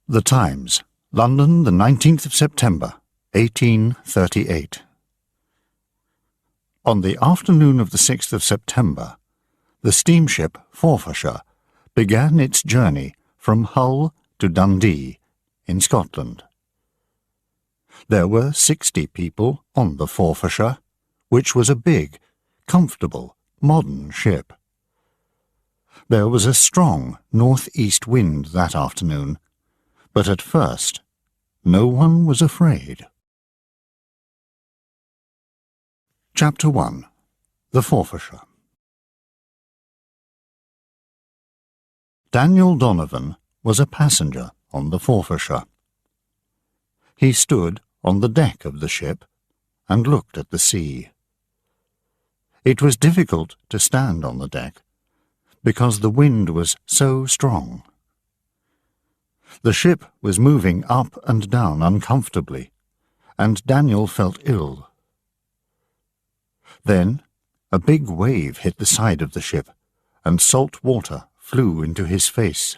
The Times, London, the 19th of September, 1838. On the afternoon of the 6th of September, the steamship Forfarshire began its journey from Hull to Dundee, in Scotland. There were 60 people on the Forfarshire, which was a big, comfortable, modern ship. There was a strong north-east wind that afternoon, but at first no one was afraid. Chapter 1. The Forfarshire. Daniel Donovan was a passenger on the Forfarshire. He stood on the deck of the ship and looked at the sea. It was difficult to stand on the deck, because the wind was so strong. The ship was moving up and down uncomfortably, and Daniel felt ill. Then a big wave hit the side of the ship, and salt water flew into his face.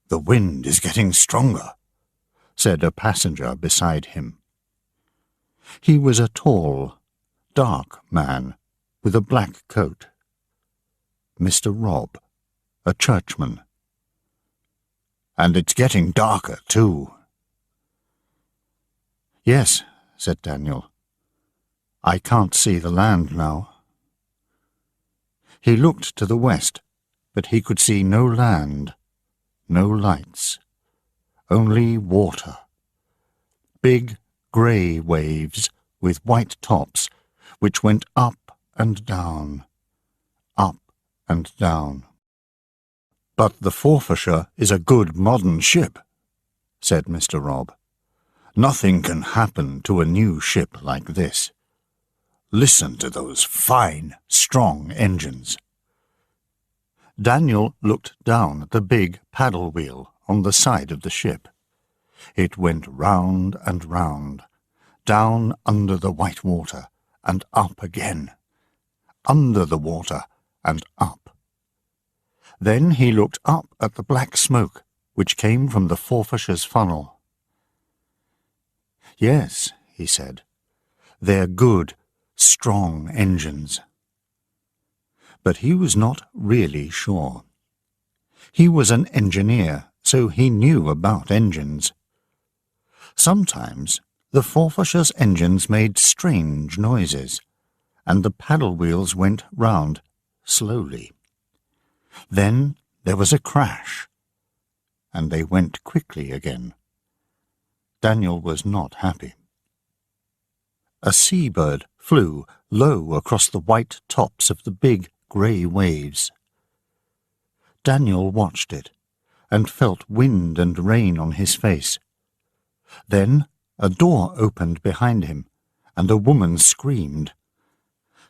"The wind is getting stronger," said a passenger beside him. He was a tall, dark man with a black coat. Mr. Robb, a churchman. "And it's getting darker, too." "Yes," said Daniel. "I can't see the land now." He looked to the west, but he could see no land, no lights, only water. Big grey waves with white tops, which went up and down, up and down. "But the Forfarshire is a good modern ship," said Mr. Robb. "Nothing can happen to a new ship like this. Listen to those fine, strong engines." Daniel looked down at the big paddle wheel on the side of the ship. It went round and round, down under the white water and up again, under the water and up. Then he looked up at the black smoke which came from the Forfarshire's funnel. "Yes," he said, "they're good, strong engines." But he was not really sure. He was an engineer, so he knew about engines. Sometimes the Forfarshire's engines made strange noises, and the paddle wheels went round slowly. Then there was a crash, and they went quickly again. Daniel was not happy. A seabird flew low across the white tops of the big grey waves. Daniel watched it, and felt wind and rain on his face. Then a door opened behind him, and a woman screamed,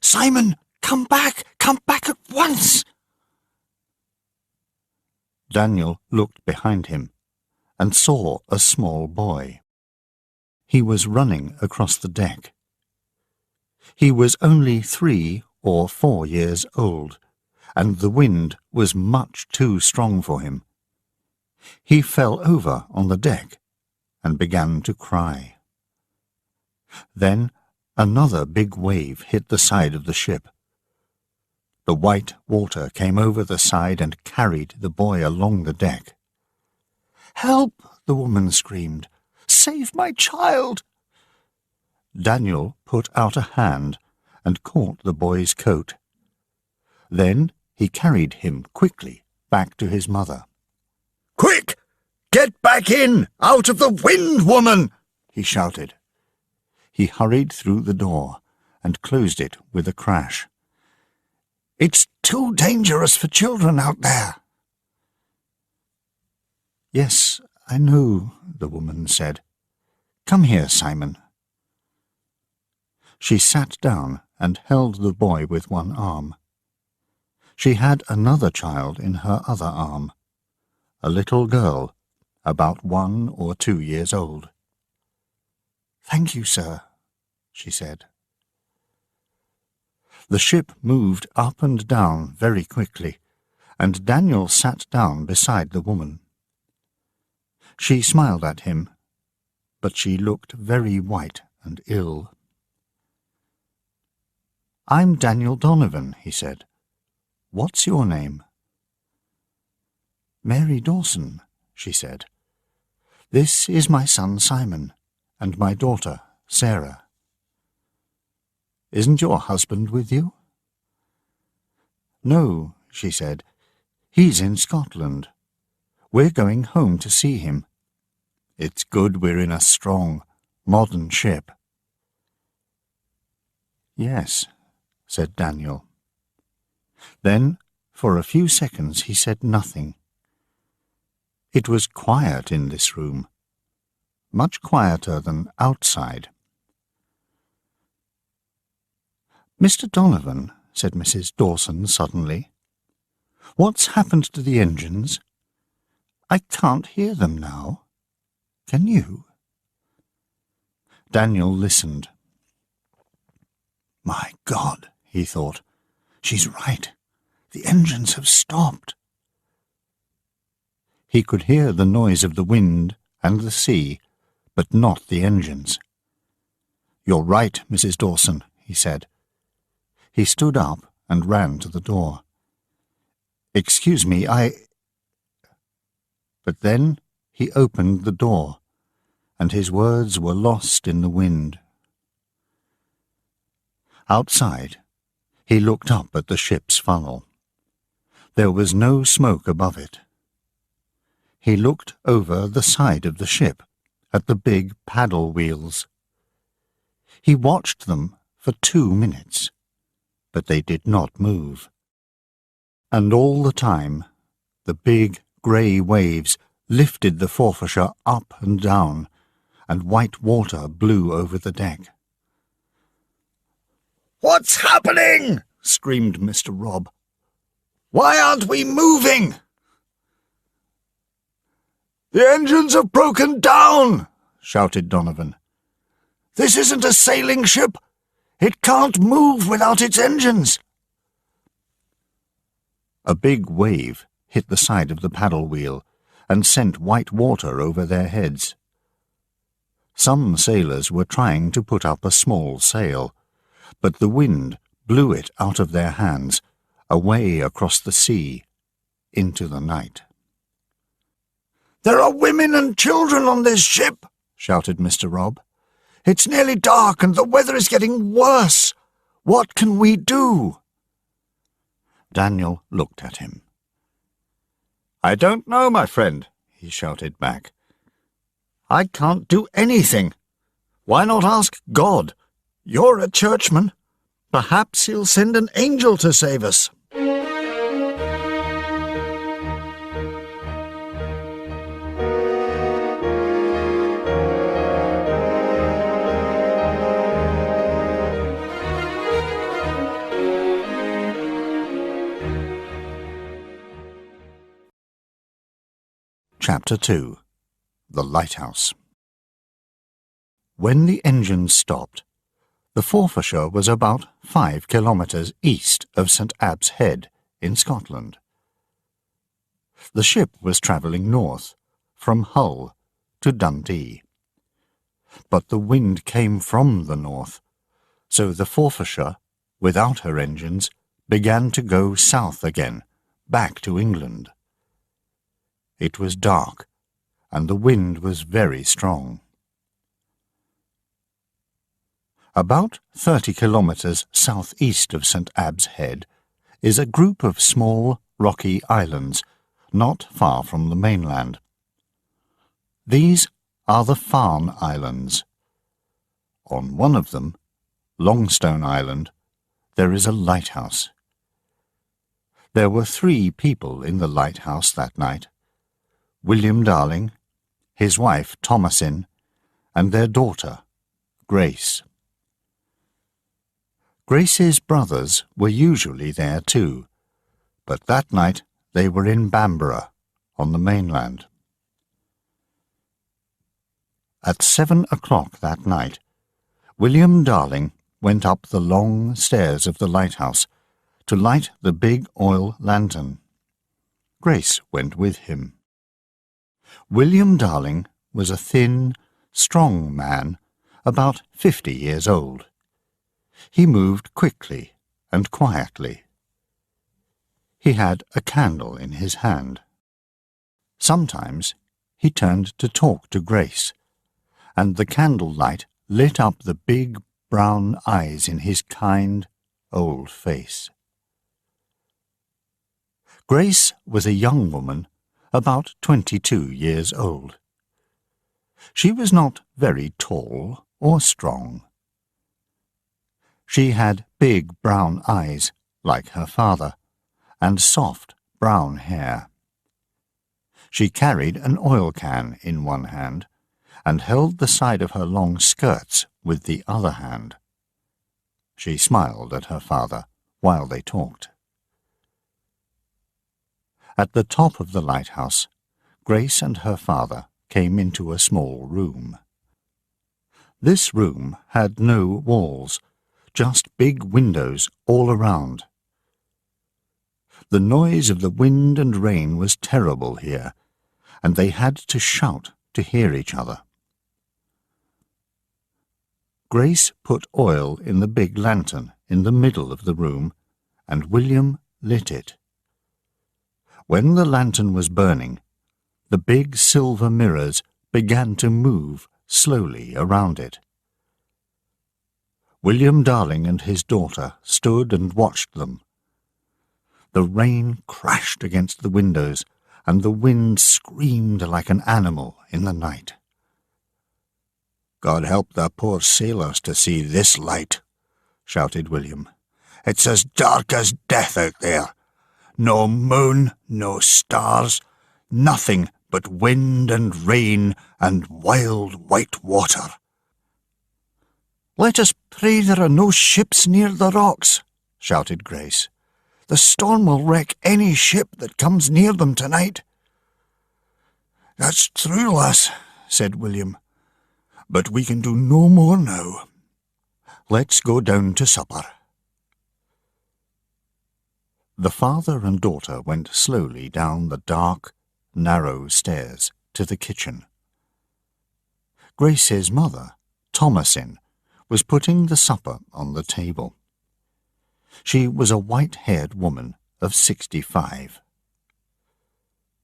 "Simon, come back! Come back at once!" Daniel looked behind him and saw a small boy. He was running across the deck. He was only 3 or 4 years old, and the wind was much too strong for him. He fell over on the deck and began to cry. Then another big wave hit the side of the ship. The white water came over the side and carried the boy along the deck. "Help!" the woman screamed. "Save my child!" Daniel put out a hand and caught the boy's coat. Then he carried him quickly back to his mother. "Quick! Get back in! Out of the wind, woman!" he shouted. He hurried through the door and closed it with a crash. "It's too dangerous for children out there." "Yes, I know," the woman said. "Come here, Simon." She sat down and held the boy with one arm. She had another child in her other arm, a little girl, about 1 or 2 years old. "Thank you, sir," she said. The ship moved up and down very quickly, and Daniel sat down beside the woman. She smiled at him, but she looked very white and ill. "I'm Daniel Donovan," he said. "What's your name?" "Mary Dawson," she said. "This is my son Simon, and my daughter Sarah." "Isn't your husband with you?" "No," she said. "He's in Scotland. We're going home to see him. It's good we're in a strong, modern ship." "Yes," said Daniel. Then, for a few seconds, he said nothing. It was quiet in this room, much quieter than outside. "Mr. Donovan," said Mrs. Dawson suddenly, "what's happened to the engines? I can't hear them now. Can you?" Daniel listened. "My God," he thought, "she's right. The engines have stopped." He could hear the noise of the wind and the sea, but not the engines. "You're right, Mrs. Dawson," he said. He stood up and ran to the door. "Excuse me, But then he opened the door, and his words were lost in the wind. Outside, he looked up at the ship's funnel. There was no smoke above it. He looked over the side of the ship, at the big paddle wheels. He watched them for 2 minutes, but they did not move. And all the time, the big grey waves lifted the Forfarshire up and down, and white water blew over the deck. "What's happening?" screamed Mr. Robb. "Why aren't we moving?" "The engines have broken down," shouted Donovan. "This isn't a sailing ship. It can't move without its engines." A big wave hit the side of the paddle wheel and sent white water over their heads. Some sailors were trying to put up a small sail, but the wind blew it out of their hands, away across the sea, into the night. "There are women and children on this ship," shouted Mr. Robb. "It's nearly dark and the weather is getting worse. What can we do?" Daniel looked at him. "I don't know, my friend," he shouted back. "I can't do anything. Why not ask God? You're a churchman. Perhaps he'll send an angel to save us." Chapter 2. The Lighthouse. When the engines stopped, the Forfarshire was about 5 kilometres east of St. Abb's Head in Scotland. The ship was travelling north, from Hull to Dundee. But the wind came from the north, so the Forfarshire, without her engines, began to go south again, back to England. It was dark, and the wind was very strong. About 30 kilometres southeast of St. Abb's Head is a group of small, rocky islands not far from the mainland. These are the Farne Islands. On one of them, Longstone Island, there is a lighthouse. There were 3 people in the lighthouse that night: William Darling, his wife Thomasin, and their daughter, Grace. Grace's brothers were usually there too, but that night they were in Bamborough, on the mainland. At 7 o'clock that night, William Darling went up the long stairs of the lighthouse to light the big oil lantern. Grace went with him. William Darling was a thin, strong man, about 50 years old. He moved quickly and quietly. He had a candle in his hand. Sometimes he turned to talk to Grace, and the candlelight lit up the big brown eyes in his kind, old face. Grace was a young woman, about 22 years old. She was not very tall or strong. She had big brown eyes, like her father, and soft brown hair. She carried an oil can in one hand, and held the side of her long skirts with the other hand. She smiled at her father while they talked. At the top of the lighthouse, Grace and her father came into a small room. This room had no walls, just big windows all around. The noise of the wind and rain was terrible here, and they had to shout to hear each other. Grace put oil in the big lantern in the middle of the room, and William lit it. When the lantern was burning, the big silver mirrors began to move slowly around it. William Darling and his daughter stood and watched them. The rain crashed against the windows, and the wind screamed like an animal in the night. "God help the poor sailors to see this light," shouted William. "It's as dark as death out there. No moon, no stars, nothing but wind and rain and wild white water." "Let us pray there are no ships near the rocks," shouted Grace. "The storm will wreck any ship that comes near them tonight." "That's true, lass," said William. "But we can do no more now. Let's go down to supper." The father and daughter went slowly down the dark, narrow stairs to the kitchen. Grace's mother, Thomasin, was putting the supper on the table. She was a white-haired woman of 65.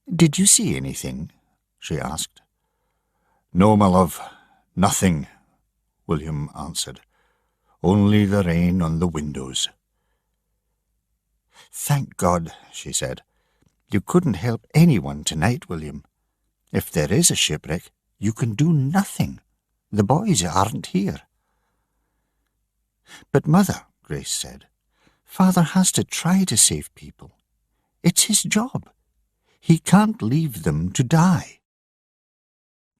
"Did you see anything?" she asked. "No, my love, nothing," William answered. "Only the rain on the windows." "Thank God," she said. "You couldn't help anyone tonight, William. If there is a shipwreck, you can do nothing. The boys aren't here." "But, Mother," Grace said, "Father has to try to save people. It's his job. He can't leave them to die."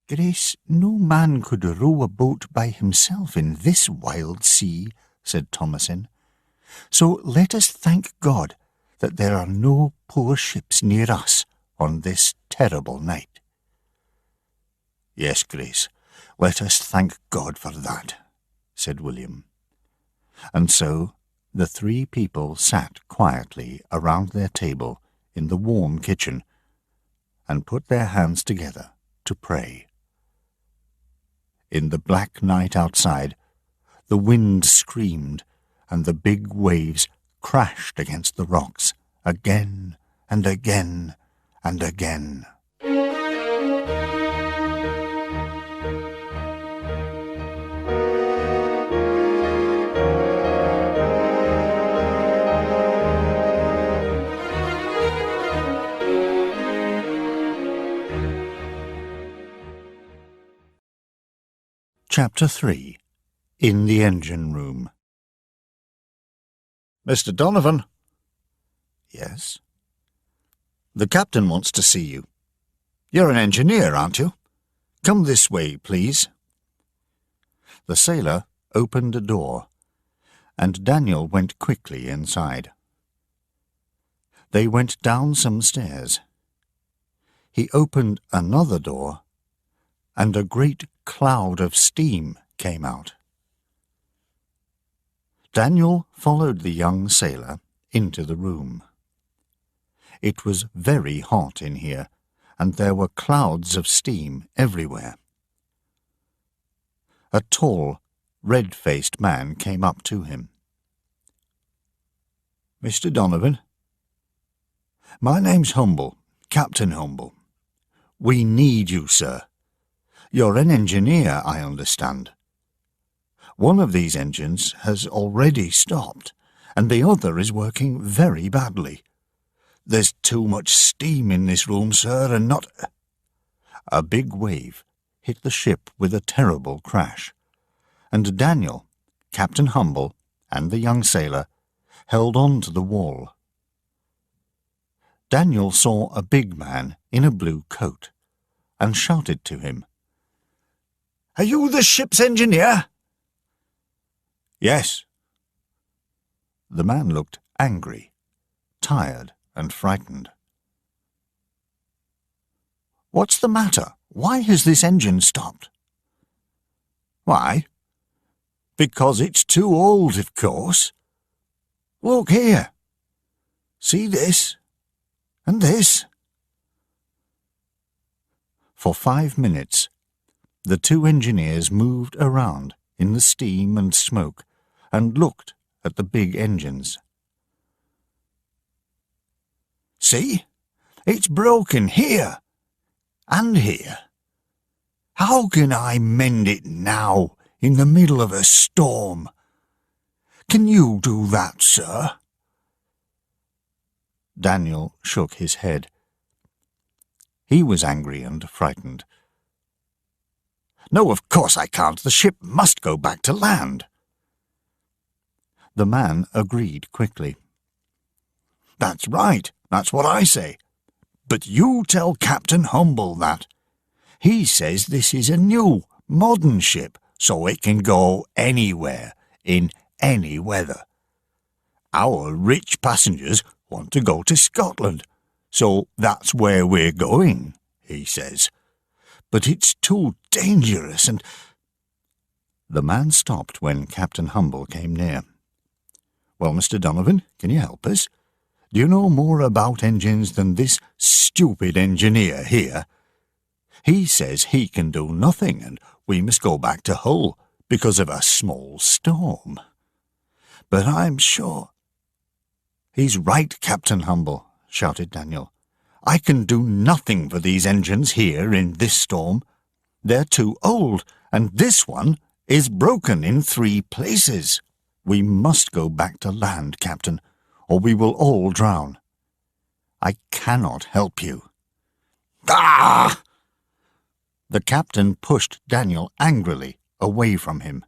"Grace, no man could row a boat by himself in this wild sea," said Thomasin. "So let us thank God that there are no poor ships near us on this terrible night." "Yes, Grace, let us thank God for that," said William. And so the three people sat quietly around their table in the warm kitchen and put their hands together to pray. In the black night outside, the wind screamed and the big waves crashed against the rocks again and again and again. Chapter 3. In the Engine Room. "Mr. Donovan." "Yes?" "The captain wants to see you. You're an engineer, aren't you? Come this way, please." The sailor opened a door, and Daniel went quickly inside. They went down some stairs. He opened another door, and a great cloud of steam came out. Daniel followed the young sailor into the room. It was very hot in here, and there were clouds of steam everywhere. A tall, red-faced man came up to him. "Mr. Donovan? My name's Humble, Captain Humble. We need you, sir. You're an engineer, I understand. One of these engines has already stopped, and the other is working very badly. There's too much steam in this room, sir, and not—" A big wave hit the ship with a terrible crash, and Daniel, Captain Humble, and the young sailor held on to the wall. Daniel saw a big man in a blue coat and shouted to him, "Are you the ship's engineer?" "Yes." The man looked angry, tired, and frightened. "What's the matter? Why has this engine stopped?" "Why? Because it's too old, of course. Look here. See this? And this?" For 5 minutes, the two engineers moved around in the steam and smoke and looked at the big engines. "See? It's broken here and here. How can I mend it now in the middle of a storm? Can you do that, sir?" Daniel shook his head. He was angry and frightened. "No, of course I can't. The ship must go back to land." The man agreed quickly. "That's right. That's what I say. But you tell Captain Humble that. He says this is a new, modern ship, so it can go anywhere, in any weather. Our rich passengers want to go to Scotland, so that's where we're going, he says. But it's too dangerous and—" The man stopped when Captain Humble came near. "Well, Mr. Donovan, can you help us? Do you know more about engines than this stupid engineer here? He says he can do nothing, and we must go back to Hull because of a small storm. But I'm sure—" "He's right, Captain Humble," shouted Daniel. "I can do nothing for these engines here in this storm. They're too old, and this one is broken in 3 places. We must go back to land, Captain, or we will all drown. I cannot help you." "Ah!" The captain pushed Daniel angrily away from him.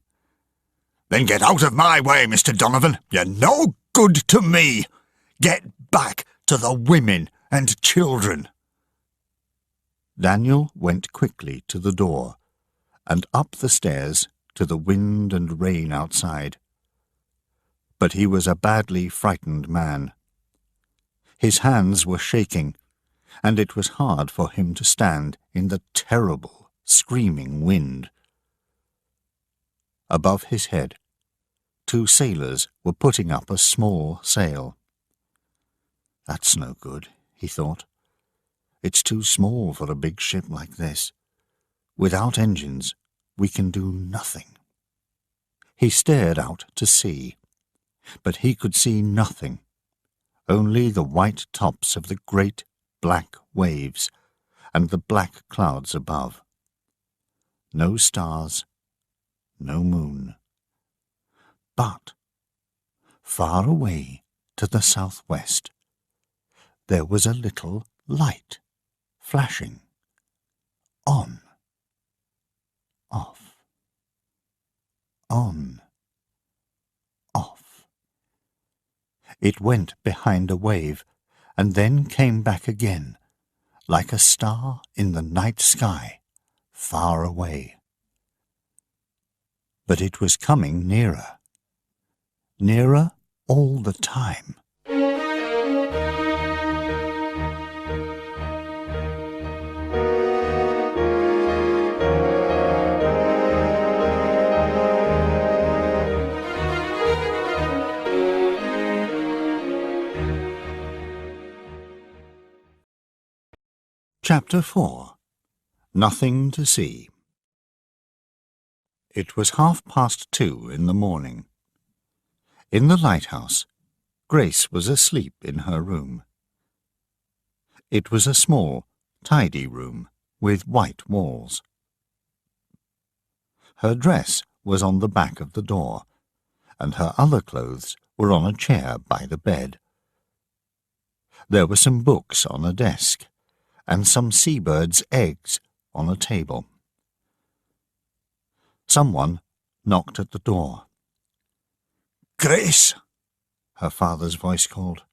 "Then get out of my way, Mr. Donovan. You're no good to me. Get back to the women and children." Daniel went quickly to the door and up the stairs to the wind and rain outside. But he was a badly frightened man. His hands were shaking, and it was hard for him to stand in the terrible, screaming wind. Above his head, 2 sailors were putting up a small sail. "That's no good," he thought. "It's too small for a big ship like this. Without engines, we can do nothing." He stared out to sea, but he could see nothing, only the white tops of the great black waves and the black clouds above. No stars, no moon. But far away to the southwest, there was a little light flashing on, off, on, off. It went behind a wave and then came back again, like a star in the night sky, far away. But it was coming nearer, nearer all the time. Chapter 4. Nothing to See. It was 2:30 in the morning. In the lighthouse, Grace was asleep in her room. It was a small, tidy room with white walls. Her dress was on the back of the door, and her other clothes were on a chair by the bed. There were some books on a desk, and some seabirds' eggs on a table. Someone knocked at the door. "Grace," her father's voice called.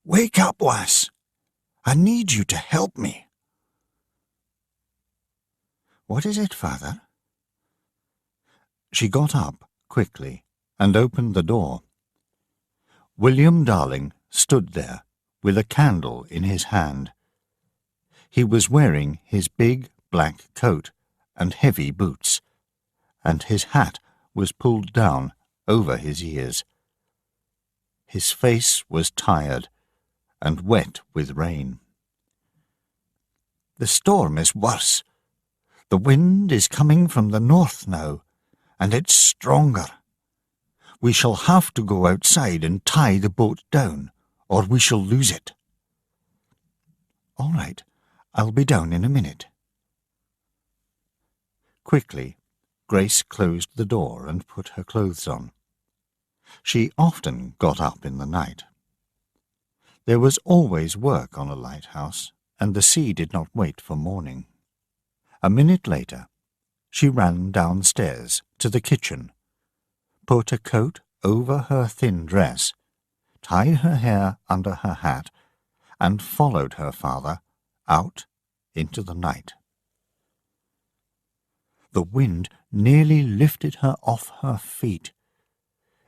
"Wake up, lass. I need you to help me." "What is it, father?" She got up quickly and opened the door. William Darling stood there with a candle in his hand. He was wearing his big black coat and heavy boots, and his hat was pulled down over his ears. His face was tired and wet with rain. "The storm is worse. The wind is coming from the north now, and it's stronger. We shall have to go outside and tie the boat down, or we shall lose it." "All right, I'll be down in a minute." Quickly, Grace closed the door and put her clothes on. She often got up in the night. There was always work on a lighthouse, and the sea did not wait for morning. A minute later, she ran downstairs to the kitchen, put a coat over her thin dress, tied her hair under her hat, and followed her father out into the night. The wind nearly lifted her off her feet.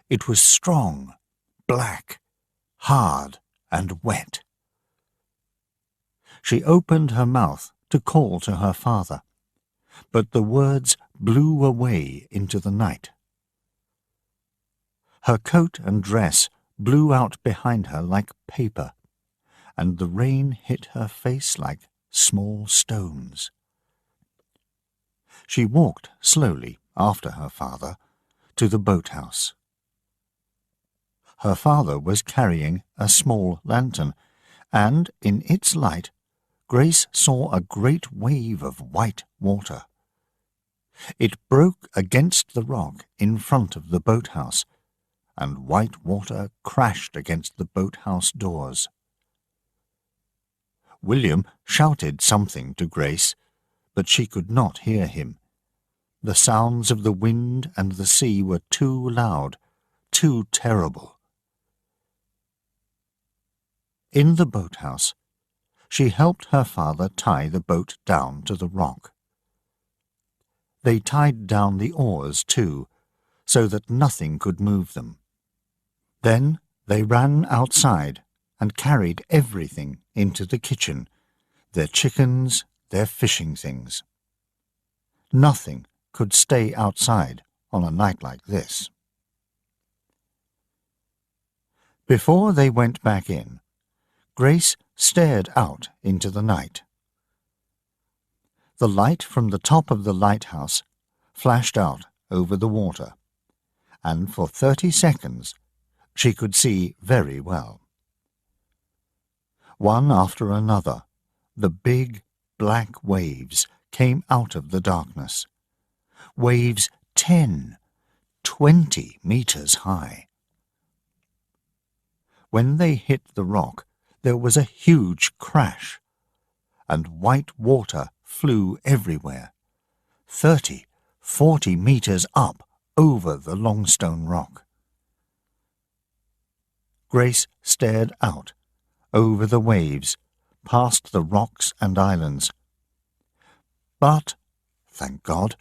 It was strong, black, hard, and wet. She opened her mouth to call to her father, but the words blew away into the night. Her coat and dress blew out behind her like paper, and the rain hit her face like small stones. She walked slowly after her father to the boathouse. Her father was carrying a small lantern, and in its light Grace saw a great wave of white water. It broke against the rock in front of the boathouse, and white water crashed against the boathouse doors. William shouted something to Grace, but she could not hear him. The sounds of the wind and the sea were too loud, too terrible. In the boathouse, she helped her father tie the boat down to the rock. They tied down the oars too, so that nothing could move them. Then they ran outside and carried everything into the kitchen, their chickens, their fishing things. Nothing could stay outside on a night like this. Before they went back in, Grace stared out into the night. The light from the top of the lighthouse flashed out over the water, and for 30 seconds she could see very well. One after another, the big black waves came out of the darkness. Waves 10, 20 meters high. When they hit the rock, there was a huge crash, and white water flew everywhere, 30, 40 meters up over the Longstone Rock. Grace stared out over the waves, past the rocks and islands. But, thank God,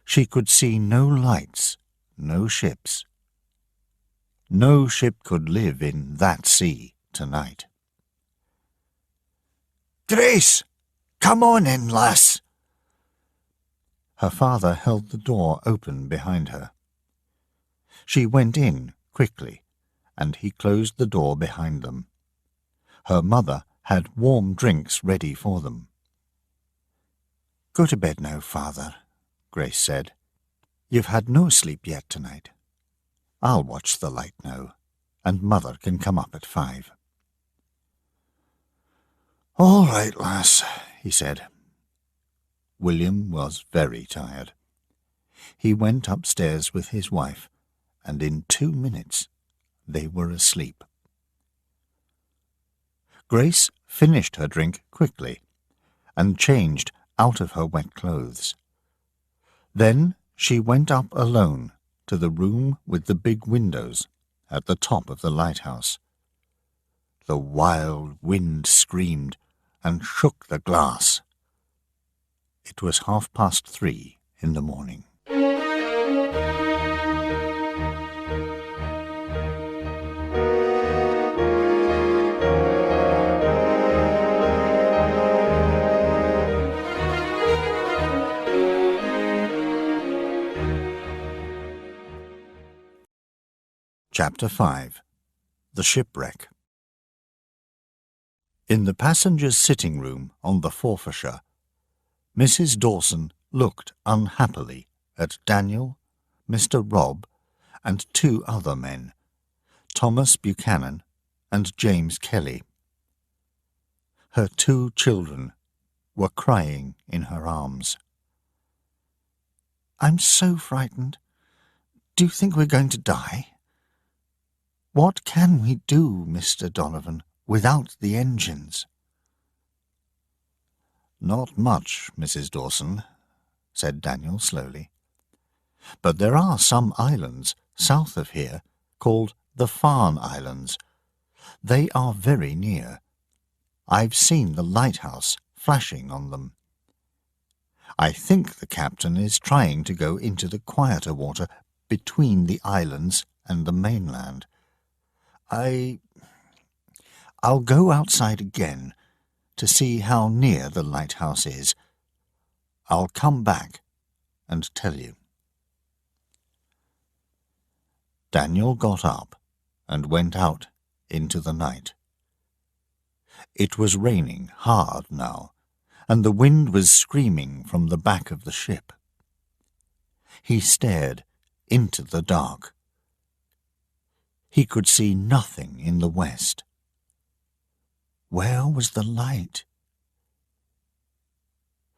she could see no lights, no ships. No ship could live in that sea tonight. "Grace, come on in, lass." Her father held the door open behind her. She went in quickly, and he closed the door behind them. Her mother had warm drinks ready for them. "Go to bed now, Father," Grace said. "You've had no sleep yet tonight. I'll watch the light now, and Mother can come up at 5. "All right, lass," he said. William was very tired. He went upstairs with his wife, and in 2 minutes they were asleep. Grace finished her drink quickly and changed out of her wet clothes. Then she went up alone to the room with the big windows at the top of the lighthouse. The wild wind screamed and shook the glass. It was 3:30 in the morning. Chapter 5. The Shipwreck. In the passengers' sitting room on the Forfarshire, Mrs. Dawson looked unhappily at Daniel, Mr. Robb, and 2 other men, Thomas Buchanan and James Kelly. Her 2 children were crying in her arms. "I'm so frightened. Do you think we're going to die? What can we do, Mr. Donovan, without the engines?" "Not much, Mrs. Dawson," said Daniel slowly. "But there are some islands south of here called the Farne Islands. They are very near. I've seen the lighthouse flashing on them. I think the captain is trying to go into the quieter water between the islands and the mainland. I'll go outside again to see how near the lighthouse is. I'll come back and tell you." Daniel got up and went out into the night. It was raining hard now, and the wind was screaming from the back of the ship. He stared into the dark. He could see nothing in the west. Where was the light?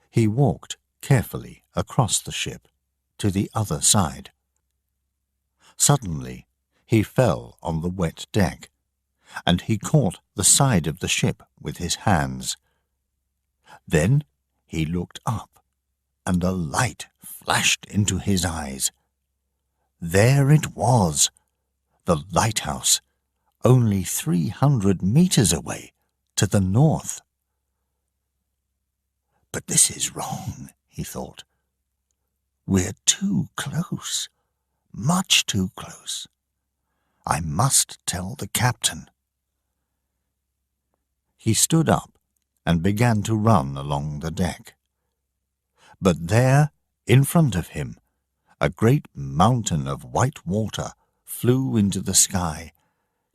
He walked carefully across the ship to the other side. Suddenly he fell on the wet deck, and he caught the side of the ship with his hands. Then he looked up, and a light flashed into his eyes. There it was, the lighthouse, only 300 meters away to the north. "But this is wrong," he thought. "We're too close, much too close. I must tell the captain." He stood up and began to run along the deck. But there, in front of him, a great mountain of white water flew into the sky,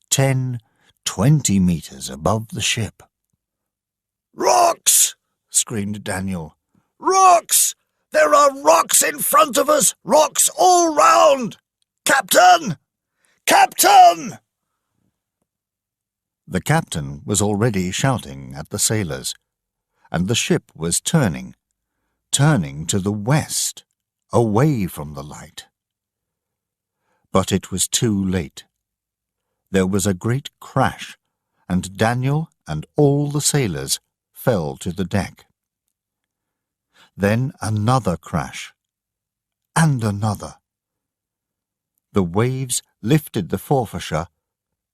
10-20 meters above the ship. "Rocks!" screamed Daniel. "Rocks! There are rocks in front of us! Rocks all round! Captain! Captain!" The captain was already shouting at the sailors, and the ship was turning to the west, away from the light. But it was too late. There was a great crash, and Daniel and all the sailors fell to the deck. Then another crash, and another. The waves lifted the Forfarshire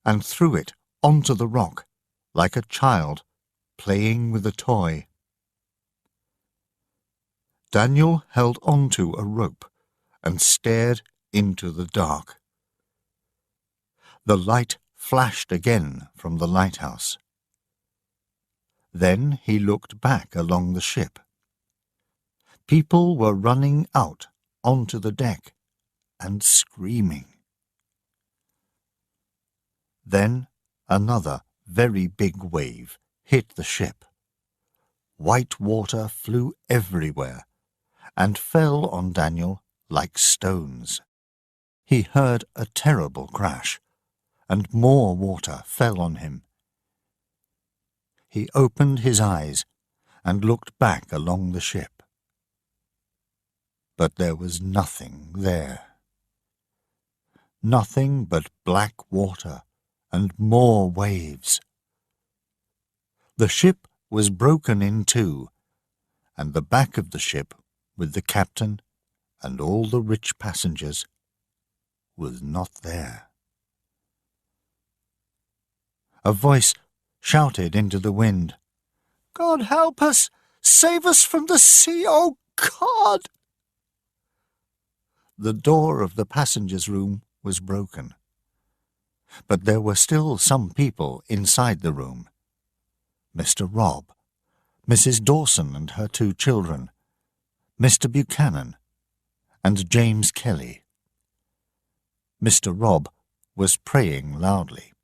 and threw it onto the rock like a child playing with a toy. Daniel held onto a rope and stared into the dark. The light flashed again from the lighthouse. Then he looked back along the ship. People were running out onto the deck and screaming. Then another very big wave hit the ship. White water flew everywhere and fell on Daniel like stones. He heard a terrible crash, and more water fell on him. He opened his eyes and looked back along the ship. But there was nothing there. Nothing but black water and more waves. The ship was broken in two, and the back of the ship, with the captain and all the rich passengers, was not there. A voice shouted into the wind, "God help us! Save us from the sea, oh God!" The door of the passengers' room was broken, but there were still some people inside the room. Mr. Robb, Mrs. Dawson and her 2 children, Mr. Buchanan, and James Kelly. Mr. Robb was praying loudly.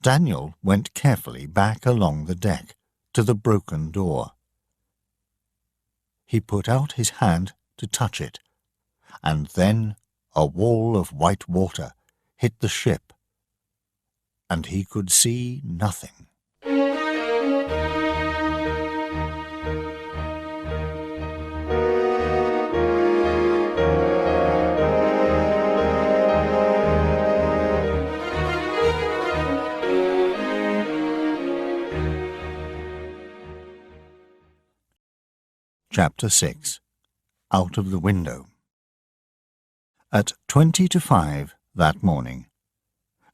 Daniel went carefully back along the deck to the broken door. He put out his hand to touch it, and then a wall of white water hit the ship, and he could see nothing. Chapter 6. Out of the Window. At 20 to 5 that morning,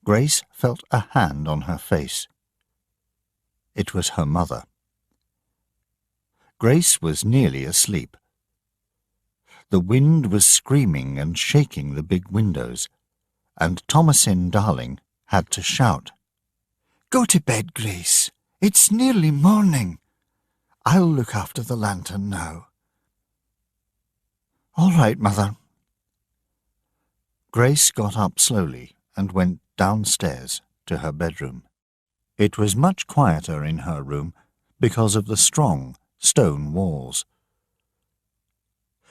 Grace felt a hand on her face. It was her mother. Grace was nearly asleep. The wind was screaming and shaking the big windows, and Thomasin Darling had to shout, "Go to bed, Grace. It's nearly morning. I'll look after the lantern now." "All right, Mother." Grace got up slowly and went downstairs to her bedroom. It was much quieter in her room because of the strong stone walls.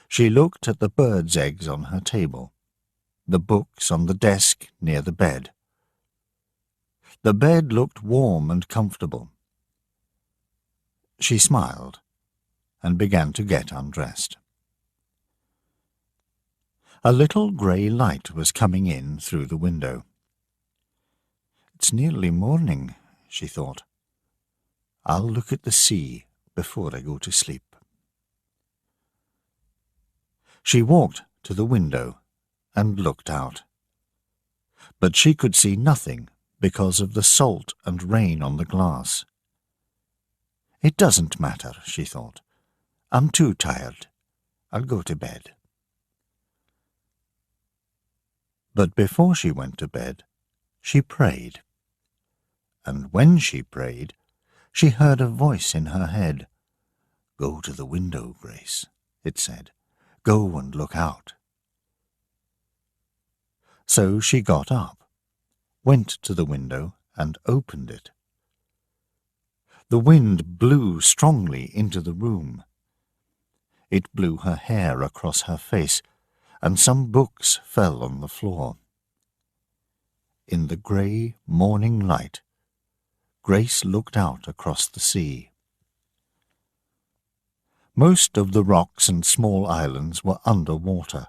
She looked at the birds' eggs on her table, the books on the desk near the bed. The bed looked warm and comfortable. She smiled and began to get undressed. A little grey light was coming in through the window. "It's nearly morning," she thought. "I'll look at the sea before I go to sleep." She walked to the window and looked out. But she could see nothing because of the salt and rain on the glass. "It doesn't matter," she thought. "I'm too tired. I'll go to bed." But before she went to bed, she prayed. And when she prayed, she heard a voice in her head. "Go to the window, Grace," it said. "Go and look out." So she got up, went to the window and opened it. The wind blew strongly into the room. It blew her hair across her face, and some books fell on the floor. In the grey morning light, Grace looked out across the sea. Most of the rocks and small islands were under water.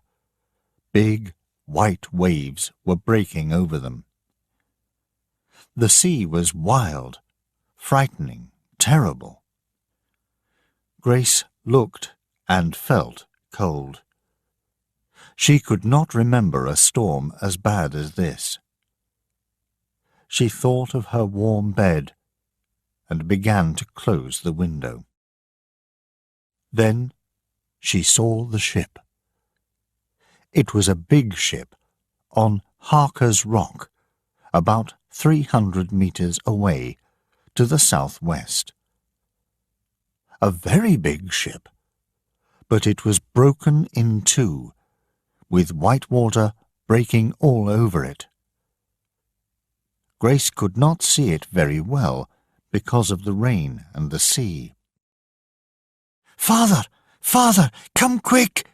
Big, white waves were breaking over them. The sea was wild, frightening, terrible. Grace looked and felt cold. She could not remember a storm as bad as this. She thought of her warm bed and began to close the window. Then she saw the ship. It was a big ship on Harker's Rock, about 300 meters away to the southwest. A very big ship, but it was broken in two, with white water breaking all over it. Grace could not see it very well because of the rain and the sea. "Father! Father! Come quick!"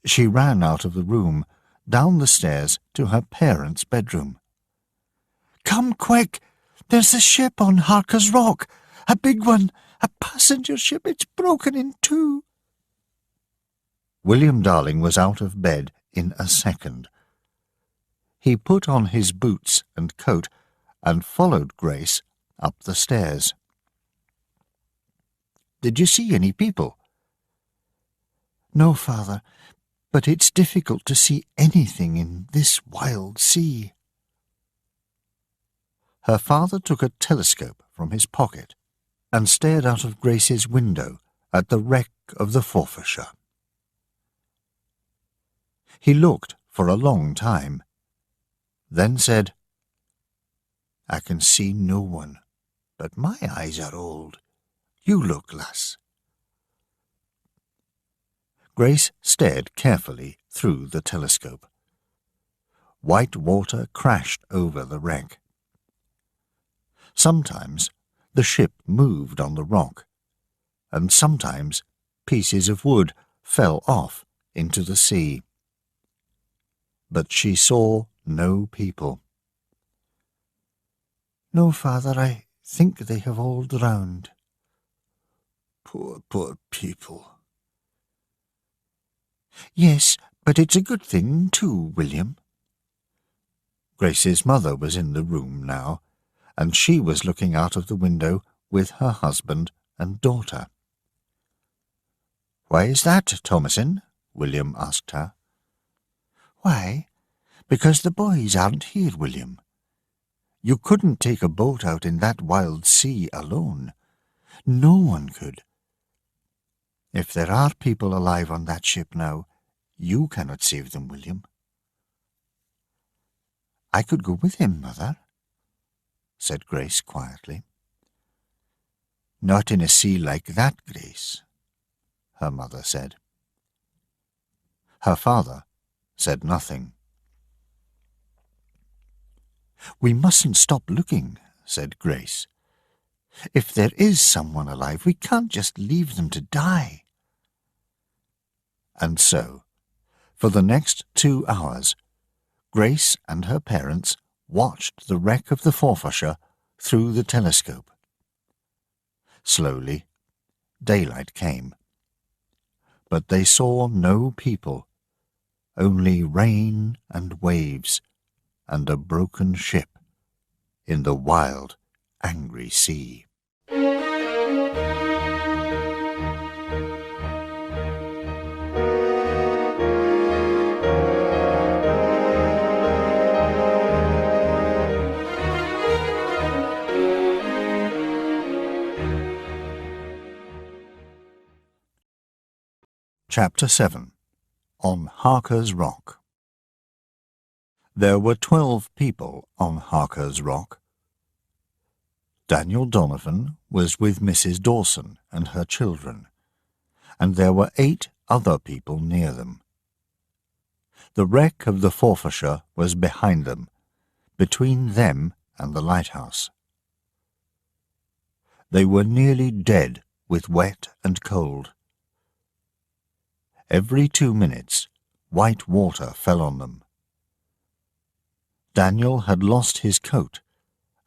She ran out of the room, down the stairs to her parents' bedroom. "Come quick! There's a ship on Harker's Rock! A big one! A passenger ship! It's broken in two!" William Darling was out of bed in a second. He put on his boots and coat and followed Grace up the stairs. "Did you see any people?" "No, Father, but it's difficult to see anything in this wild sea." Her father took a telescope from his pocket and stared out of Grace's window at the wreck of the Forfarshire. He looked for a long time, then said, "I can see no one, but my eyes are old. You look, lass." Grace stared carefully through the telescope. White water crashed over the wreck. Sometimes the ship moved on the rock, and sometimes pieces of wood fell off into the sea. But she saw no people. "No, Father, I think they have all drowned." Poor, poor people." "Yes, but it's a good thing too, William." Grace's mother was in the room now, and she was looking out of the window with her husband and daughter. "Why is that, Thomasin?" William asked her. "Why? Because the boys aren't here, William. You couldn't take a boat out in that wild sea alone. No one could. If there are people alive on that ship now, you cannot save them, William." "I could go with him, Mother," said Grace quietly. "Not in a sea like that, Grace," her mother said. Her father said nothing. "We mustn't stop looking," said Grace. "If there is someone alive, we can't just leave them to die." And so, for the next 2 hours, Grace and her parents watched the wreck of the Forfarshire through the telescope. Slowly, daylight came, but they saw no people, only rain and waves and a broken ship in the wild, angry sea. Chapter 7. On Harker's Rock. There were 12 people on Harker's Rock. Daniel Donovan was with Mrs. Dawson and her children, and there were 8 other people near them. The wreck of the Forfarshire was behind them, between them and the lighthouse. They were nearly dead with wet and cold. Every 2 minutes, white water fell on them. Daniel had lost his coat,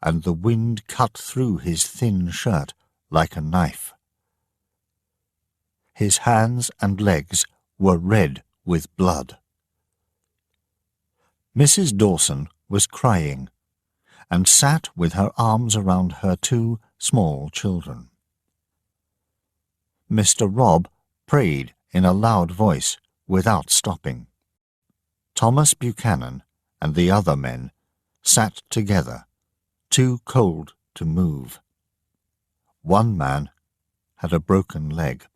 and the wind cut through his thin shirt like a knife. His hands and legs were red with blood. Mrs. Dawson was crying, and sat with her arms around her 2 small children. Mr. Robb prayed in a loud voice without stopping. Thomas Buchanan and the other men sat together, too cold to move. One man had a broken leg.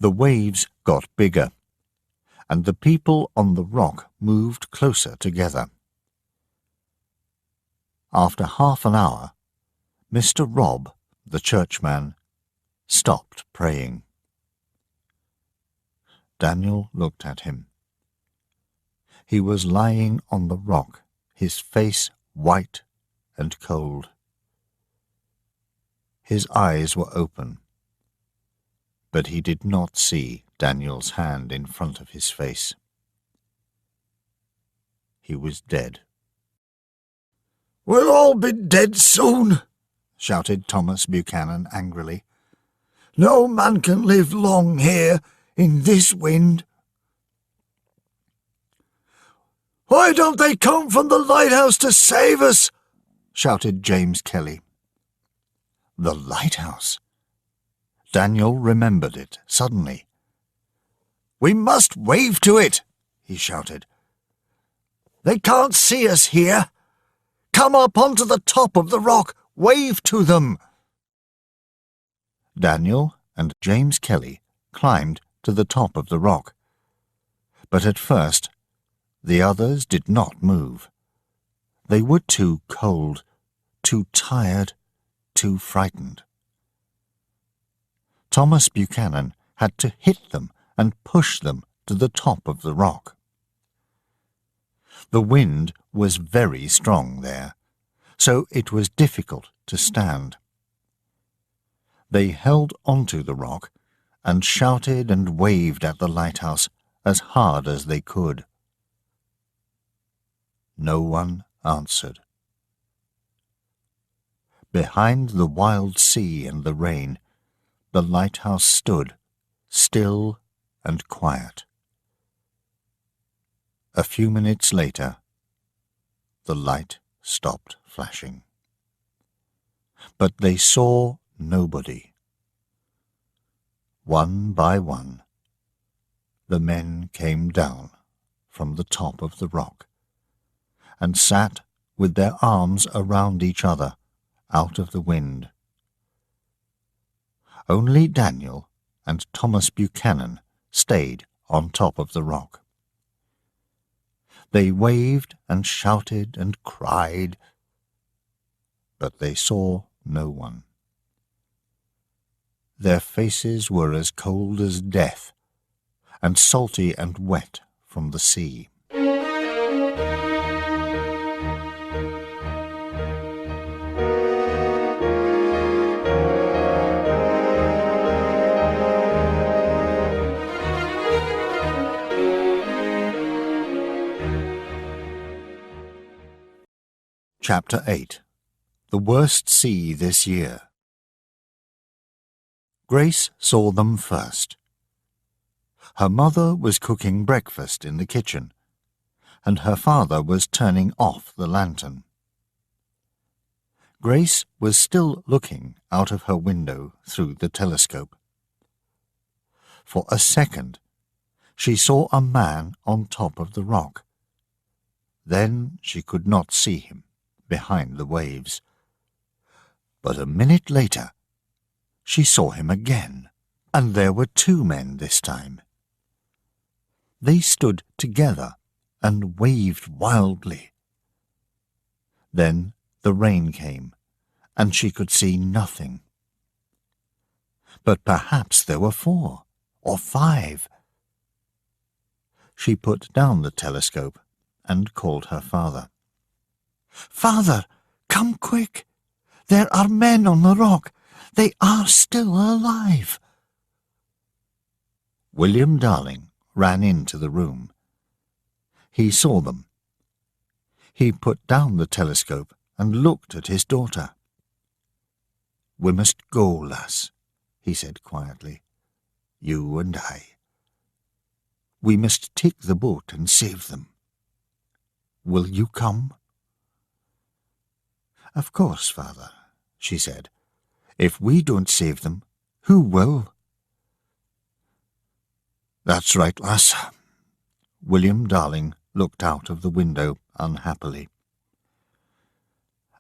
The waves got bigger, and the people on the rock moved closer together. After half an hour, Mr. Robb, the churchman, stopped praying. Daniel looked at him. He was lying on the rock, his face white and cold. His eyes were open, but he did not see Daniel's hand in front of his face. He was dead. "We'll all be dead soon," shouted Thomas Buchanan angrily. "No man can live long here in this wind." "Why don't they come from the lighthouse to save us?" shouted James Kelly. The lighthouse! Daniel remembered it suddenly. "We must wave to it," he shouted. "They can't see us here. Come up onto the top of the rock. Wave to them." Daniel and James Kelly climbed to the top of the rock. But at first, the others did not move. They were too cold, too tired, too frightened. Thomas Buchanan had to hit them and push them to the top of the rock. The wind was very strong there, so it was difficult to stand. They held onto the rock and shouted and waved at the lighthouse as hard as they could. No one answered. Behind the wild sea and the rain, the lighthouse stood, still and quiet. A few minutes later, the light stopped flashing. But they saw nobody. One by one, the men came down from the top of the rock and sat with their arms around each other out of the wind. Only Daniel and Thomas Buchanan stayed on top of the rock. They waved and shouted and cried, but they saw no one. Their faces were as cold as death, and salty and wet from the sea. Chapter 8. The Worst Sea This Year. Grace saw them first. Her mother was cooking breakfast in the kitchen, and her father was turning off the lantern. Grace was still looking out of her window through the telescope. For a second, she saw a man on top of the rock. Then she could not see him behind the waves. But a minute later, she saw him again, and there were two men this time. They stood together and waved wildly. Then the rain came, and she could see nothing. But perhaps there were 4 or 5. She put down the telescope and called her father. "Father, come quick! There are men on the rock. They are still alive." William Darling ran into the room. He saw them. He put down the telescope and looked at his daughter. "We must go, lass," he said quietly. "You and I. We must take the boat and save them. Will you come?" "Of course, father," she said. "If we don't save them, who will?" "That's right, lass." William Darling looked out of the window unhappily.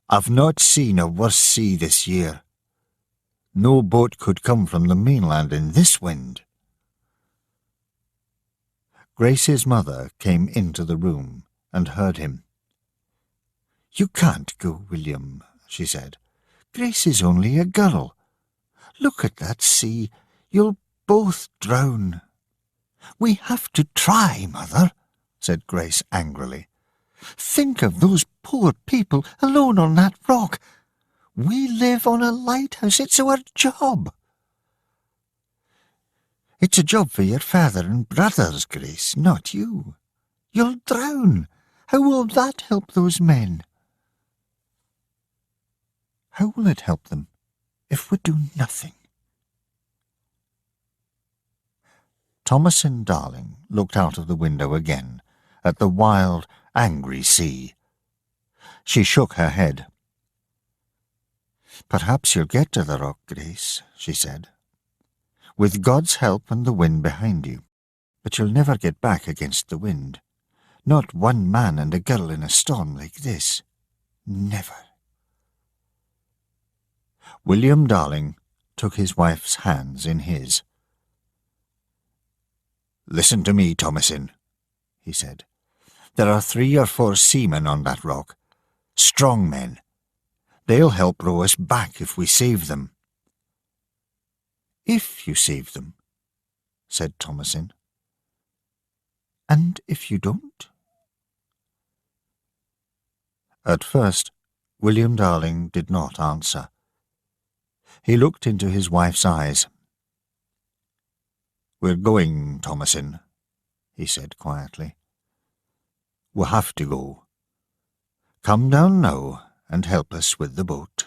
"I've not seen a worse sea this year. No boat could come from the mainland in this wind." Grace's mother came into the room and heard him. "You can't go, William," she said. "Grace is only a girl. Look at that sea. You'll both drown." "We have to try, Mother," said Grace angrily. "Think of those poor people alone on that rock. We live on a lighthouse. It's our job." "It's a job for your father and brothers, Grace, not you. You'll drown. How will that help those men?" "How will it help them if we do nothing?" Thomasin Darling looked out of the window again at the wild, angry sea. She shook her head. "Perhaps you'll get to the rock, Grace," she said, "with God's help and the wind behind you. But you'll never get back against the wind. Not one man and a girl in a storm like this. Never." William Darling took his wife's hands in his. "Listen to me, Thomasin," he said. "There are 3 or 4 seamen on that rock. Strong men. They'll help row us back if we save them." "If you save them," said Thomasin. "And if you don't?" At first, William Darling did not answer. He looked into his wife's eyes. "We're going, Thomasin," he said quietly. "We'll have to go. Come down now and help us with the boat."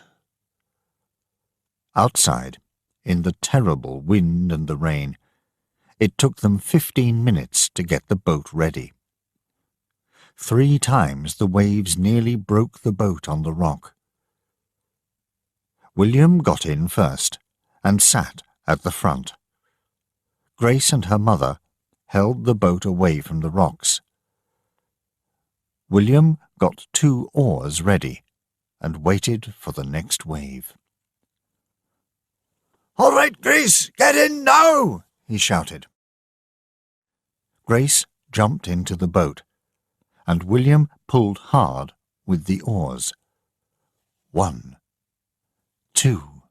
Outside, in the terrible wind and the rain, it took them 15 minutes to get the boat ready. 3 times the waves nearly broke the boat on the rock. William got in first and sat at the front. Grace and her mother held the boat away from the rocks. William got 2 oars ready and waited for the next wave. "All right, Grace, get in now!" he shouted. Grace jumped into the boat, and William pulled hard with the oars. 1, 2,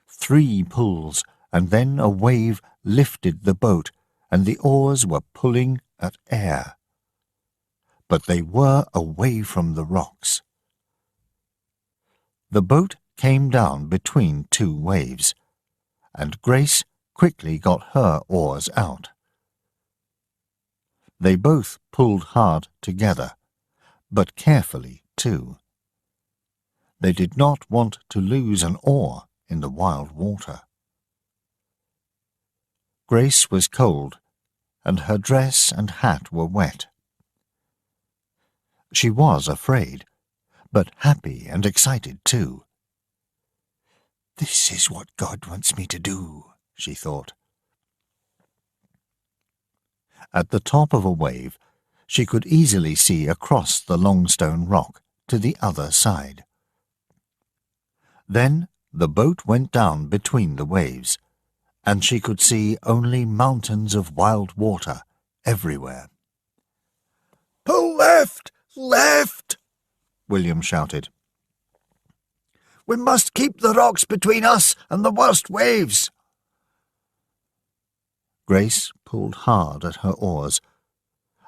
3 pulls, and then a wave lifted the boat, and the oars were pulling at air. But they were away from the rocks. The boat came down between 2 waves, and Grace quickly got her oars out. They both pulled hard together, but carefully too. They did not want to lose an oar in the wild water. Grace was cold, and her dress and hat were wet. She was afraid, but happy and excited too. "This is what God wants me to do," she thought. At the top of a wave, she could easily see across the long stone rock to the other side. Then the boat went down between the waves, and she could see only mountains of wild water everywhere. "Pull left! Left!" William shouted. "We must keep the rocks between us and the worst waves." Grace pulled hard at her oars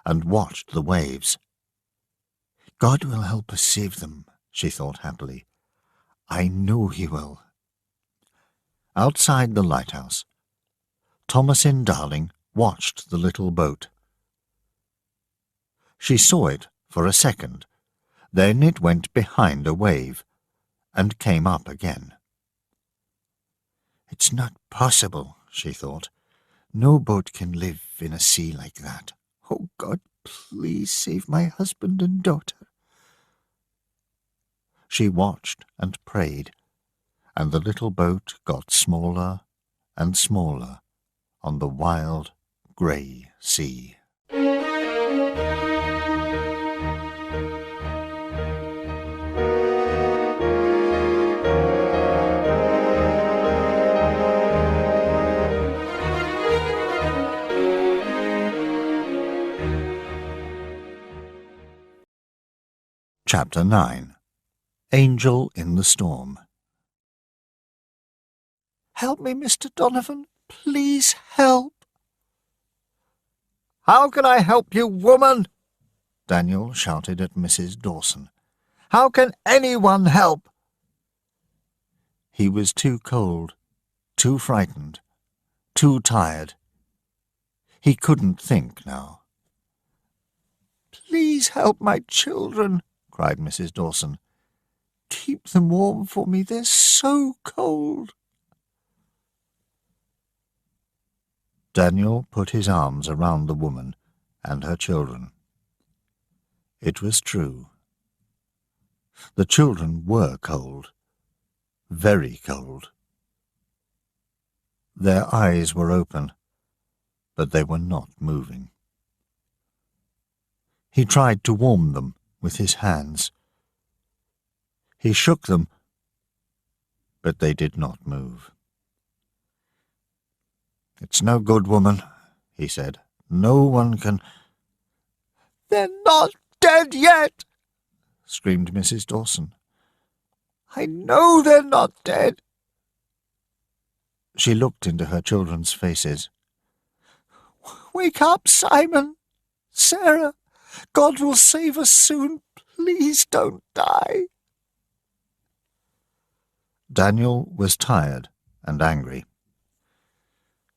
and watched the waves. "God will help us save them," she thought happily. "I know he will." Outside the lighthouse, Thomasin Darling watched the little boat. She saw it for a second, then it went behind a wave and came up again. "It's not possible," she thought. "No boat can live in a sea like that. Oh, God, please save my husband and daughter." She watched and prayed, and the little boat got smaller and smaller on the wild, grey sea. Chapter 9. Angel in the Storm. "Help me, Mr. Donovan. Please help." How can I help you, woman? Daniel shouted at Mrs. Dawson. How can anyone help? He was too cold, too frightened, too tired. He couldn't think now. Please help my children, cried Mrs. Dawson. Keep them warm for me, they're so cold. Daniel put his arms around the woman and her children. It was true. The children were cold, very cold. Their eyes were open, but they were not moving. He tried to warm them with his hands. He shook them, but they did not move. It's no good, woman, he said. No one can... They're not dead yet, screamed Mrs. Dawson. I know they're not dead. She looked into her children's faces. Wake up, Simon, Sarah. God will save us soon. Please don't die. Daniel was tired and angry.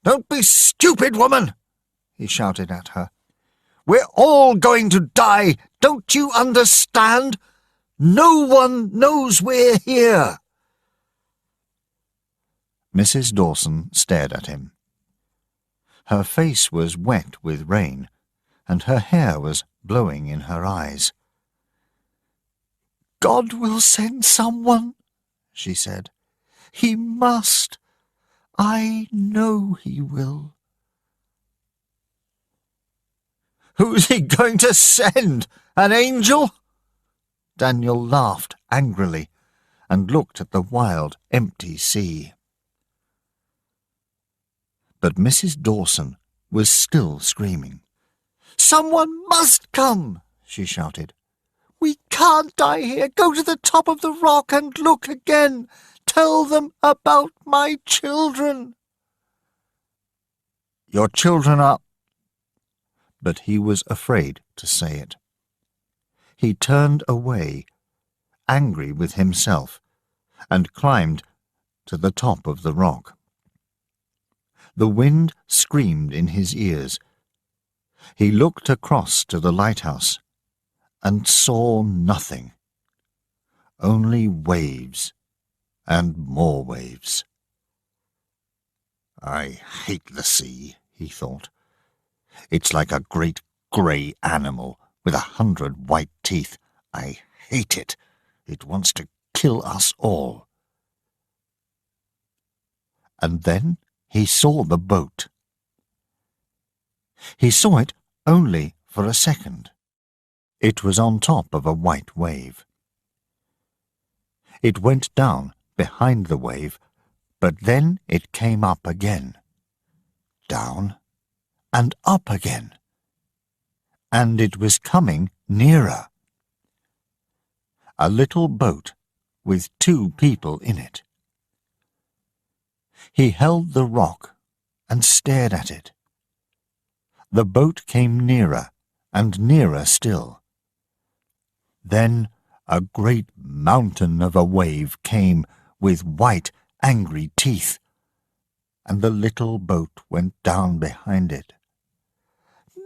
Don't be stupid, woman, he shouted at her. We're all going to die. Don't you understand? No one knows we're here. Mrs. Dawson stared at him. Her face was wet with rain, and her hair was blowing in her eyes. God will send someone, she said. He must. I know he will. Who's he going to send? An angel? Daniel laughed angrily and looked at the wild, empty sea. But Mrs. Dawson was still screaming. Someone must come, she shouted. We can't die here. Go to the top of the rock and look again. Tell them about my children. Your children are... But he was afraid to say it. He turned away, angry with himself, and climbed to the top of the rock. The wind screamed in his ears. He looked across to the lighthouse and saw nothing, only waves and more waves. I hate the sea, he thought. It's like a great grey animal with 100 white teeth. I hate it. It wants to kill us all. And then he saw the boat. He saw it only for a second. It was on top of a white wave. It went down behind the wave, but then it came up again, down and up again, and it was coming nearer. A little boat with 2 people in it. He held the rock and stared at it. The boat came nearer and nearer still. Then a great mountain of a wave came with white, angry teeth, and the little boat went down behind it.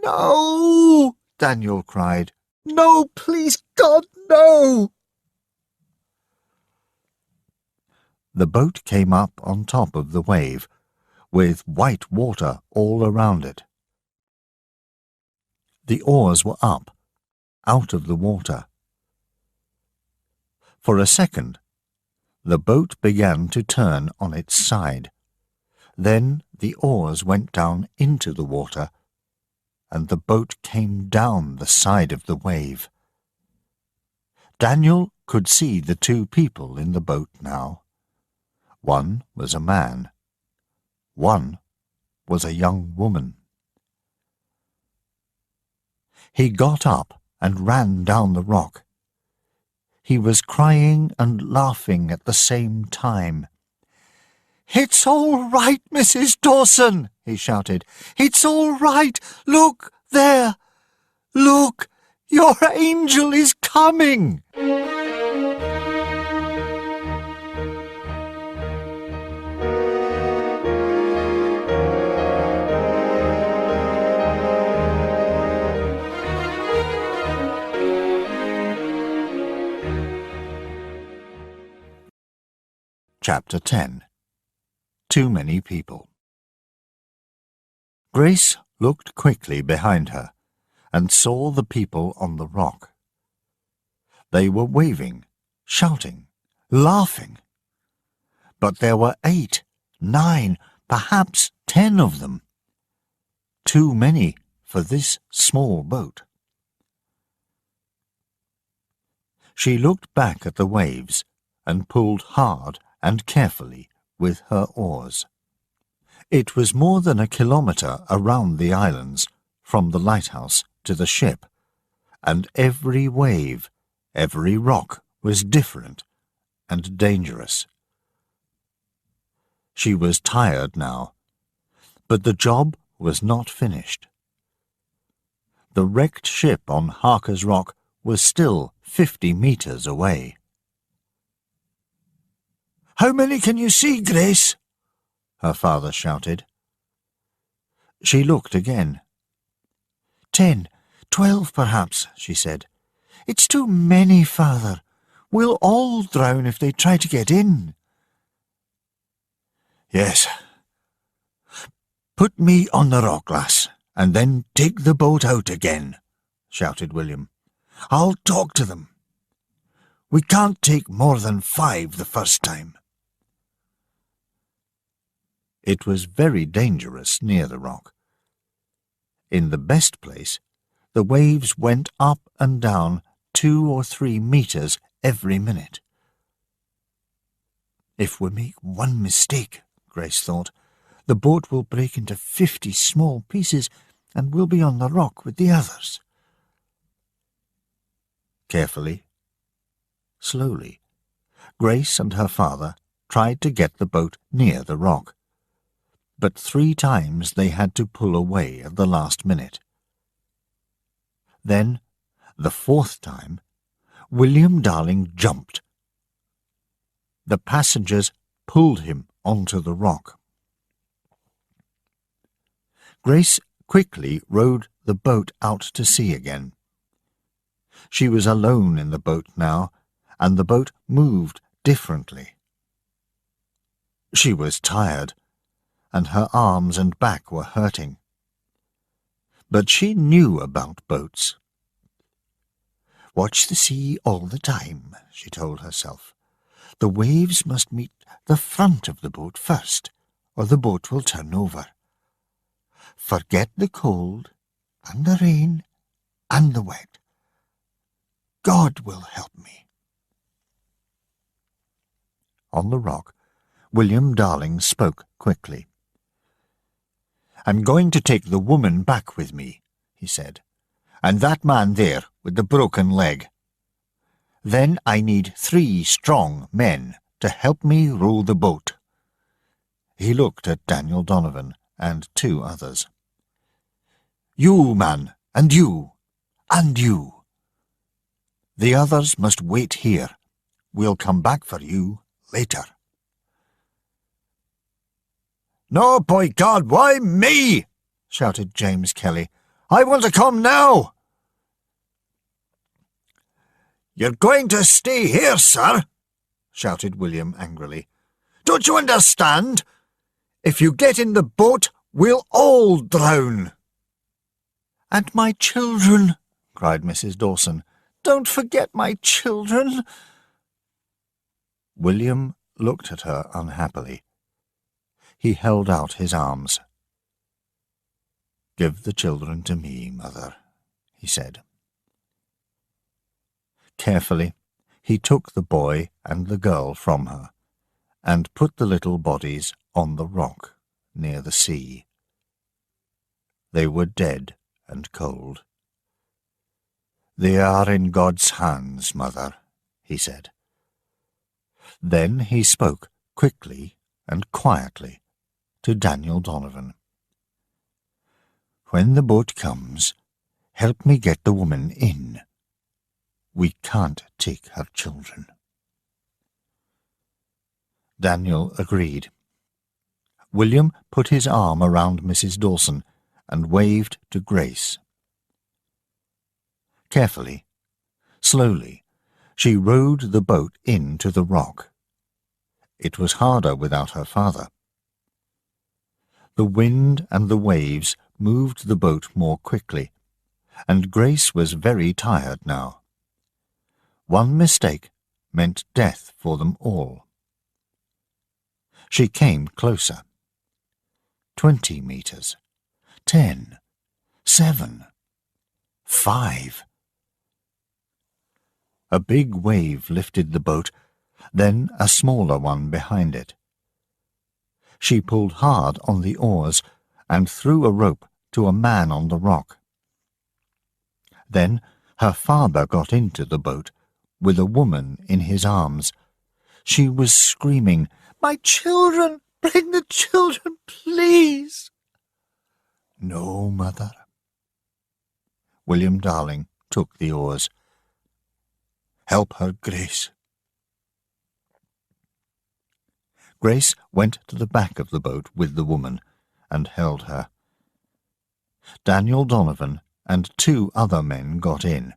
No! Daniel cried. No, please, God, no! The boat came up on top of the wave, with white water all around it. The oars were up, out of the water. For a second, the boat began to turn on its side. Then the oars went down into the water, and the boat came down the side of the wave. Daniel could see the 2 people in the boat now. One was a man. One was a young woman. He got up and ran down the rock. He was crying and laughing at the same time. It's all right, Mrs. Dawson, he shouted. It's all right. Look, There! Look! Your angel is coming! Chapter 10. Too Many People. Grace looked quickly behind her and saw the people on the rock. They were waving, shouting, laughing. But there were 8, 9, perhaps 10 of them. Too many for this small boat. She looked back at the waves and pulled hard and carefully with her oars. It was more than a kilometre around the islands, from the lighthouse to the ship, and every wave, every rock was different and dangerous. She was tired now, but the job was not finished. The wrecked ship on Harker's Rock was still 50 metres away. "How many can you see, Grace?" her father shouted. She looked again. 10, 12 perhaps, she said. "It's too many, Father. We'll all drown if they try to get in." "Yes. "Put me on the rock, lass, and then take the boat out again," shouted William. "I'll talk to them. We can't take more than 5 the first time." It was very dangerous near the rock. In the best place, the waves went up and down 2 or 3 metres every minute. "If we make one mistake," Grace thought, "the boat will break into 50 small pieces and we'll be on the rock with the others." Carefully, slowly, Grace and her father tried to get the boat near the rock, but 3 times they had to pull away at the last minute. Then, the 4th time, William Darling jumped. The passengers pulled him onto the rock. Grace quickly rowed the boat out to sea again. She was alone in the boat now, and the boat moved differently. She was tired, and her arms and back were hurting. But she knew about boats. "Watch the sea all the time," she told herself. "The waves must meet the front of the boat first, or the boat will turn over. Forget the cold, and the rain, and the wet. God will help me." On the rock, William Darling spoke quickly. "I'm going to take the woman back with me," he said, "and that man there with the broken leg. Then I need 3 strong men to help me row the boat." He looked at Daniel Donovan and 2 others. "You, man, and you, and you. The others must wait here. We'll come back for you later." "No, by God, why me?" shouted James Kelly. "I want to come now." "You're going to stay here, sir," shouted William angrily. "Don't you understand? If you get in the boat, we'll all drown." "And my children," cried Mrs. Dawson. "Don't forget my children." William looked at her unhappily. He held out his arms. "Give the children to me, Mother," he said. Carefully, he took the boy and the girl from her, and put the little bodies on the rock near the sea. They were dead and cold. "They are in God's hands, Mother," he said. Then he spoke quickly and quietly to Daniel Donovan. "When the boat comes, Help me get the woman in. We can't take her children. Daniel agreed. William put his arm around Mrs. Dawson and waved to Grace. Carefully, slowly, she rowed the boat in to the rock. It was harder without her father. The wind and the waves moved the boat more quickly, and Grace was very tired now. One mistake meant death for them all. She came closer. 20 meters. 10. 7. 5. A big wave lifted the boat, then a smaller one behind it. She pulled hard on the oars and threw a rope to a man on the rock. Then her father got into the boat, with a woman in his arms. She was screaming, "My children! Bring the children, please!" "No, mother." William Darling took the oars. "Help her, Grace." Grace went to the back of the boat with the woman and held her. Daniel Donovan and 2 other men got in.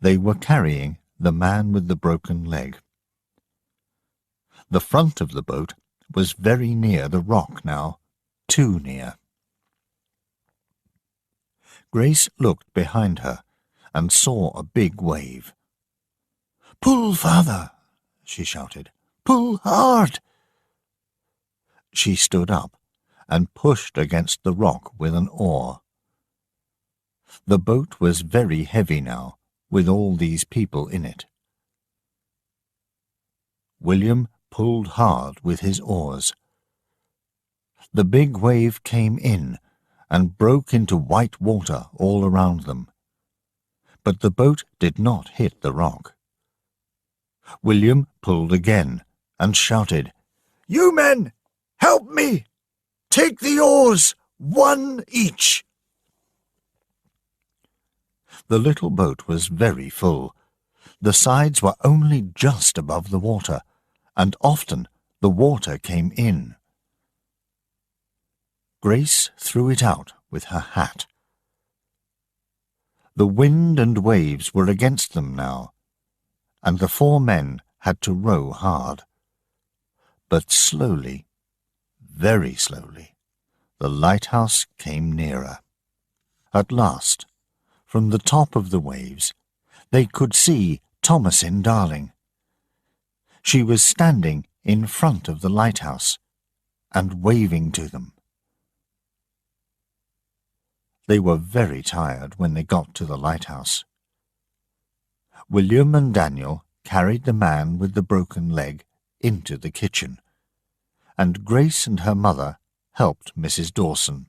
They were carrying the man with the broken leg. The front of the boat was very near the rock now, too near. Grace looked behind her and saw a big wave. "Pull, father!" she shouted. "Pull hard!" She stood up and pushed against the rock with an oar. The boat was very heavy now, with all these people in it. William pulled hard with his oars. The big wave came in and broke into white water all around them. But the boat did not hit the rock. William pulled again and shouted, "You men, help me! Take the oars, 1 each!" The little boat was very full. The sides were only just above the water, and often the water came in. Grace threw it out with her hat. The wind and waves were against them now, and the 4 men had to row hard. But slowly, very slowly, the lighthouse came nearer. At last, from the top of the waves, they could see Thomasin Darling. She was standing in front of the lighthouse and waving to them. They were very tired when they got to the lighthouse. William and Daniel carried the man with the broken leg into the kitchen, and Grace and her mother helped Mrs. Dawson.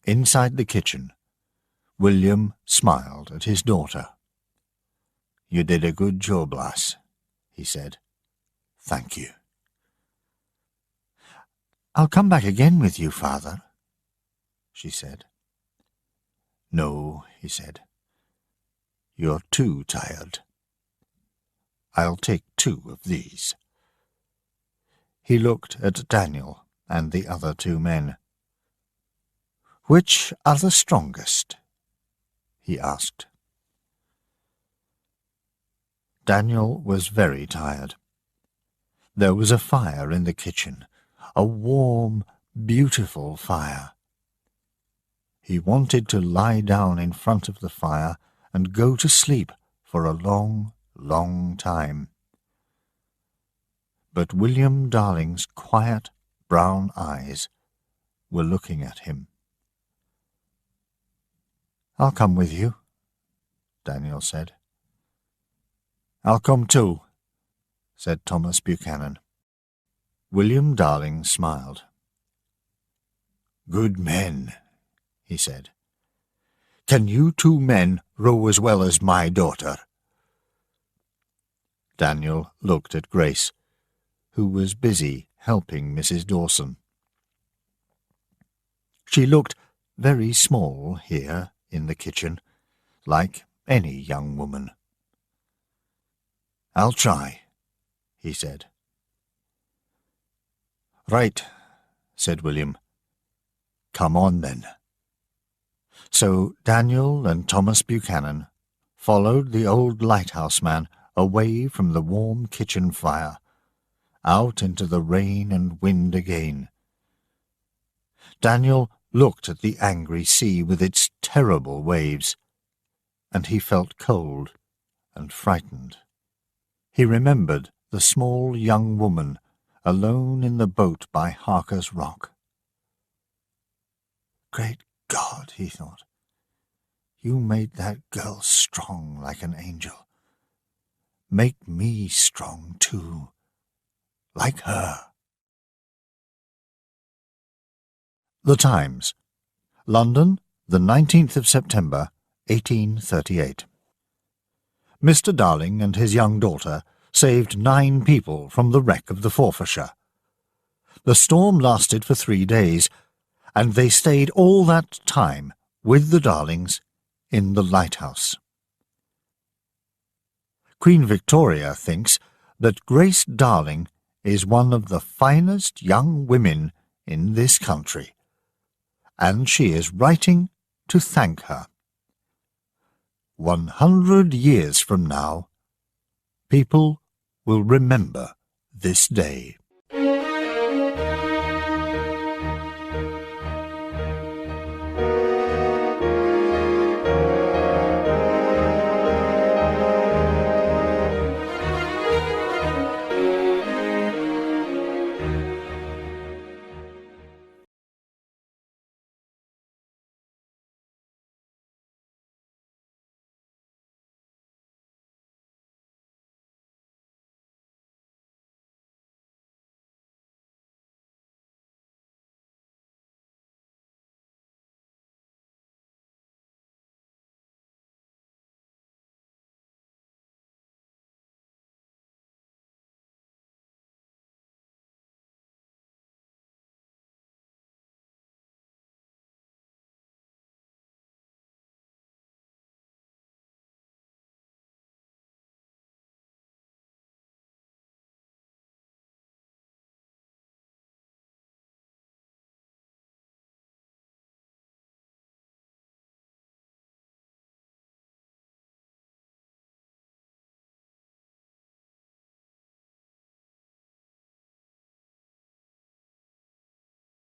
Inside the kitchen, William smiled at his daughter. "You did a good job, lass," he said. "Thank you." "I'll come back again with you, father," she said. "No," he said. "You're too tired. I'll take 2 of these." He looked at Daniel and the other 2 men. "Which are the strongest?" he asked. Daniel was very tired. There was a fire in the kitchen, a warm, beautiful fire. He wanted to lie down in front of the fire and go to sleep for a long, long time. But William Darling's quiet brown eyes were looking at him. "I'll come with you," Daniel said. "I'll come too," said Thomas Buchanan. William Darling smiled. "Good men," he said. "Can you 2 men row as well as my daughter?" Daniel looked at Grace, who was busy helping Mrs. Dawson. She looked very small here in the kitchen, like any young woman. "I'll try," he said. "Right," said William. "Come on, then." So Daniel and Thomas Buchanan followed the old lighthouse man away from the warm kitchen fire, out into the rain and wind again. Daniel looked at the angry sea with its terrible waves, and he felt cold and frightened. He remembered the small young woman alone in the boat by Harker's Rock. "Great God," he thought, "you made that girl strong like an angel. Make me strong too, like her." The Times, London, the 19th of September, 1838. Mr. Darling and his young daughter saved 9 people from the wreck of the Forfarshire. The storm lasted for 3 days, and they stayed all that time with the Darlings in the lighthouse. Queen Victoria thinks that Grace Darling is one of the finest young women in this country, and she is writing to thank her. 100 years from now, people will remember this day.